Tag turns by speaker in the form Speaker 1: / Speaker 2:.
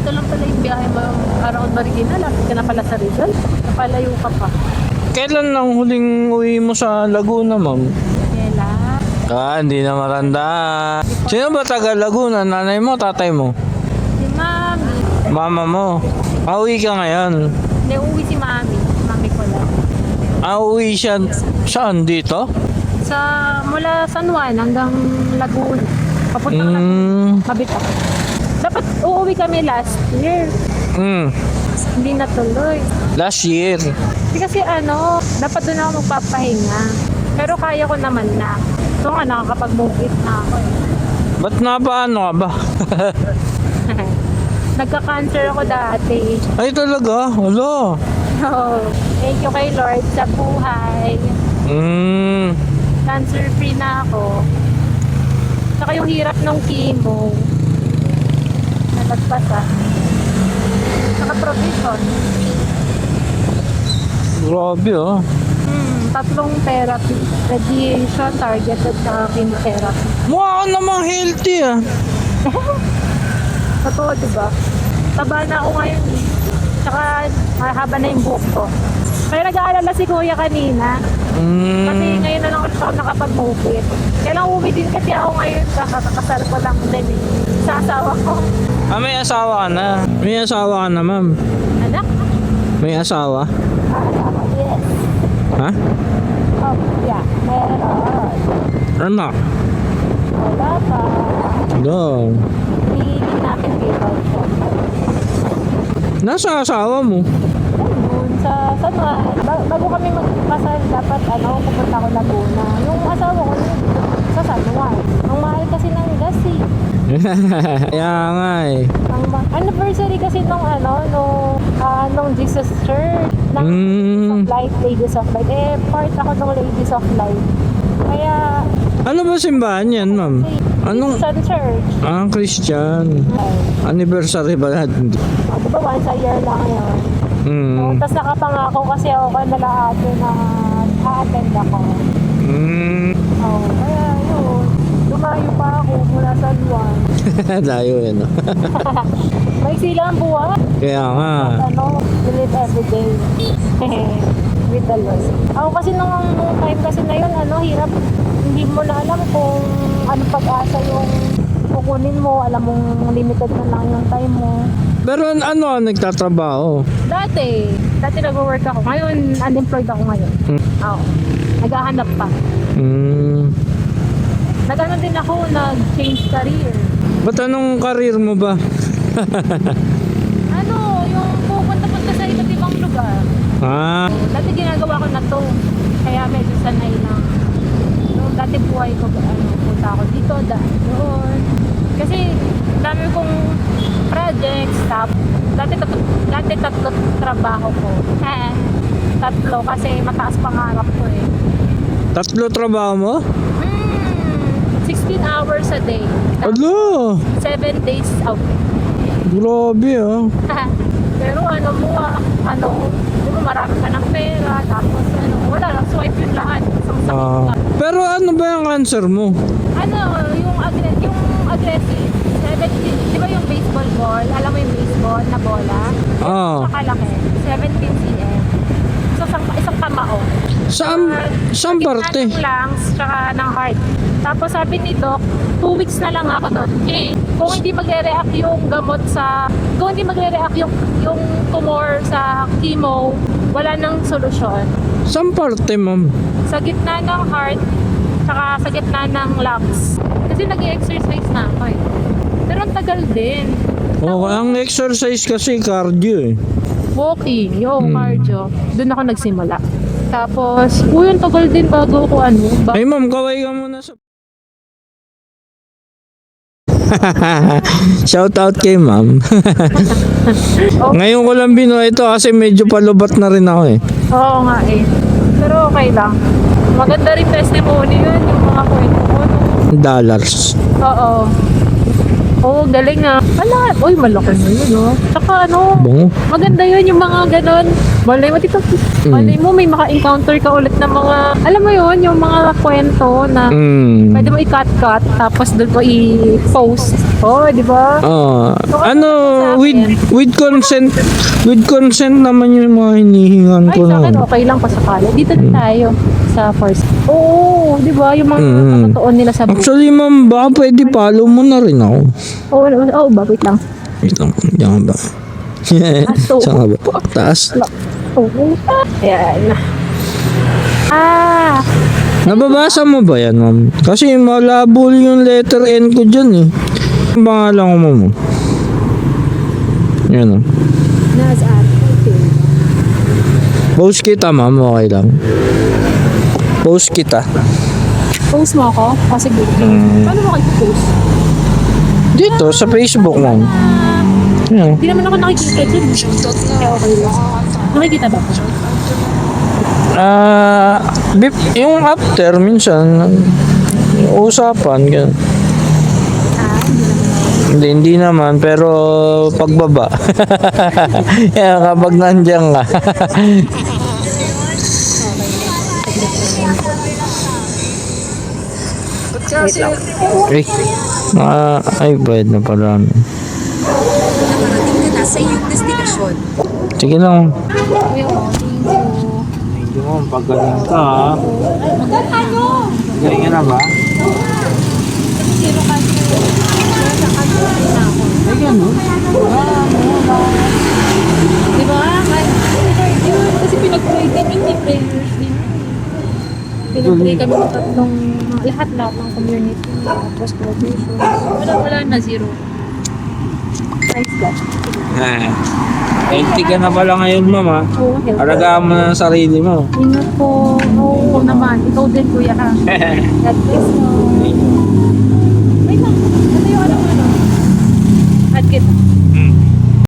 Speaker 1: ito lang pala yung biyahe mo around Marikina. Lapit ka na pala sa Rizal. Napalayo ka pa.
Speaker 2: Kailan lang huling uwi mo sa Laguna, ma'am?
Speaker 1: Kela.
Speaker 2: Hindi na matanda. Sino ba taga Laguna? Nanay mo, tatay mo?
Speaker 1: Si Mami.
Speaker 2: Mama mo? Uwi ka ngayon?
Speaker 1: Hindi, uwi si Mami. Mami ko lang.
Speaker 2: Uwi siya saan? Dito?
Speaker 1: Mula San Juan hanggang Laguna. Papunta ka na. Mabita. Dapat uuwi kami last year. Hindi natuloy.
Speaker 2: Last year.
Speaker 1: Kasi dapat doon ako magpapahinga. Pero kaya ko naman na. So nga, nakakapag-move it na ako eh.
Speaker 2: Ba't napaano ka ba?
Speaker 1: Nagka-cancer ako dati.
Speaker 2: Ay talaga? Hala.
Speaker 1: Oh, thank you kay Lord sa buhay. Cancer-free na ako. Saka yung hirap ng chemo. Nalagpasan. Saka provision.
Speaker 2: Grabe ah.
Speaker 1: 3 therapy. Radiation, targeted sa chemotherapy.
Speaker 2: Mukha ka namang healthy ah.
Speaker 1: Totoo, diba? Taba na ako ngayon. Tsaka mahaba na yung buhok ko. Kaya nag-aalala si Kuya kanina. Kasi ngayon na lang ako nakapag-move. Kaya lang uwi din kasi ako ngayon. Kakasal ko lang din eh. Sa asawa ko.
Speaker 2: May asawa ka na. May asawa ka na, ma'am.
Speaker 1: Anak?
Speaker 2: May asawa?
Speaker 1: Yes.
Speaker 2: Ha?
Speaker 1: Oh, yeah. Meron.
Speaker 2: Anak?
Speaker 1: Wala pa.
Speaker 2: Hello.
Speaker 1: Hihigit natin dito.
Speaker 2: Nasa asawa mo?
Speaker 1: Ayun, sa San Juan. Bago kami magkasal, dapat pupunta ko Laguna. Yung asawa ko sa San Juan. Ang mahal kasi ng gas eh.
Speaker 2: Kaya nga eh.
Speaker 1: Anniversary kasi nung Jesus Church. Ng Ladies of Light. Part ako ng Ladies of Light. Kaya...
Speaker 2: Ano ba simbahan yan, ma'am? Anong?
Speaker 1: Christian Church.
Speaker 2: Christian. Anniversary ba natin?
Speaker 1: Diba once a year lang yun. Tapos nakapangako kasi ako kanila ate na a-attend ako. Kaya yun. Lumayo pa ako mula sa Juan.
Speaker 2: Layo yun.
Speaker 1: May silang buwan.
Speaker 2: Kaya nga.
Speaker 1: You live every day. With the Lord. Ako kasi nung time kasi na yun, hirap. Hindi mo na alam kung anong pag-asa yung kukunin mo. Alam mong limited na lang yung time mo.
Speaker 2: Pero nagtatrabaho?
Speaker 1: Dati nag-work ako. Ngayon, unemployed ako ngayon. Oo. Naghahanap pa. Nag-ano din ako, nag-change career.
Speaker 2: Ba't anong career mo ba?
Speaker 1: Yung pupunta-punta sa iba't ibang lugar. Dati ginagawa ko na to. Kaya medyo sanay lang. Dati buhay ko, punta ako dito, doon. Kasi dami kong projects, dati tatlo trabaho ko. Tatlo kasi mataas pangarap ko eh.
Speaker 2: 3 trabaho mo?
Speaker 1: 16 hours a day.
Speaker 2: Alo!
Speaker 1: 7 days out.
Speaker 2: Grabe ah.
Speaker 1: Pero marami ka ng pera, tapos wala lang, swipe yun lahat.
Speaker 2: Pero ano ba yung cancer mo?
Speaker 1: Yung aggressive, 17, di ba yung baseball ball? Alam mo yung baseball na bola? Sa kalaki, 17 cm. So, isang kamao.
Speaker 2: Saan parte?
Speaker 1: Ng lungs, tsaka ng heart. Tapos sabi ni Doc, 2 weeks na lang ako doon. Kung hindi magre-react yung gamot kung hindi magre-react yung tumor sa chemo, wala nang solusyon.
Speaker 2: Saan parte, ma'am?
Speaker 1: Sa gitna ng heart, tsaka sa gitna ng lungs. Kasi nag-exercise na ako eh. Pero ang tagal din.
Speaker 2: Ang exercise kasi cardio eh.
Speaker 1: Walking, yung cardio. Doon ako nagsimula. Tapos, ang tagal din bago ko
Speaker 2: Ay ma'am, kaway ka muna sa... Shout out kay ma'am. Ngayon ko lang binuha ito kasi medyo palubat na rin ako eh.
Speaker 1: Oo nga eh. Pero okay lang. Maganda rin testimony yun, yung mga kwento ko.
Speaker 2: Dollars.
Speaker 1: Oo. Oo, galing ah. Malaki. Uy, malaki na yun, oh. Tsaka
Speaker 2: Bungo.
Speaker 1: maganda yun yung mga ganon. Malay mo, Tito. Malay mo, may maka-encounter ka ulit ng mga, alam mo yun, yung mga kwento na pwede mo i-cut-cut, tapos doon mo i-post. Oh, di ba?
Speaker 2: Ano, with consent naman yung mga hinihingan
Speaker 1: Ay,
Speaker 2: ko
Speaker 1: sa akin,
Speaker 2: na.
Speaker 1: okay lang pasakali. Dito na tayo sa first. Oo, di ba? Yung mga katotoo nila sa book.
Speaker 2: Actually, ma'am, baka pwede follow mo na rin ako.
Speaker 1: Oo, ba? Wait lang.
Speaker 2: Wait lang, diyan ka ba?
Speaker 1: so-
Speaker 2: Saan ka ba? Taas?
Speaker 1: Oo. Ayan.
Speaker 2: Nababasa mo ba yan, ma'am? Kasi malabo yung letter N ko dyan eh. Ang pangalan ko, ma'am. Yan o.
Speaker 1: Nasaan? Okay.
Speaker 2: Post kita, ma'am. Okay lang. Post kita.
Speaker 1: Post mo ako? O sige. Paano mo kayo-post?
Speaker 2: Dito, sa Facebook, ma'am. Yan.
Speaker 1: Hindi naman ako nakikita dyan. Kaya okay lang. Nakikita ba?
Speaker 2: Yung after, minsan, yung usapan, ganun. Hindi naman, pero pagbaba. Yan, kapag nandiyan ka.
Speaker 1: Wait lang.
Speaker 2: Ay, bayad na pala.
Speaker 3: Nakarating ka na sa iyong destinasyon.
Speaker 2: Sige lang.
Speaker 1: Thank you.
Speaker 2: Hindi mo, pagaling ka ha.
Speaker 1: Maganda tayo!
Speaker 2: Galing ka na ba?
Speaker 1: Zero cancer. Sa cancer din ako.
Speaker 2: Ay, gano'n.
Speaker 1: Di ba? Kasi pinag-pray din, hindi prayers din. Pinag-pray kami ng tatlong, lahat ng community. Tapos provision. Wala na, zero. Praise God.
Speaker 2: Healthy ka na pala ngayon, mama.
Speaker 1: Oo, healthy.
Speaker 2: Alagaan mo na ang sarili mo.
Speaker 1: Ingat po. Oo naman. Ikaw din, kuya ha. God bless you. Wait lang. Ano yung ano? Add kita.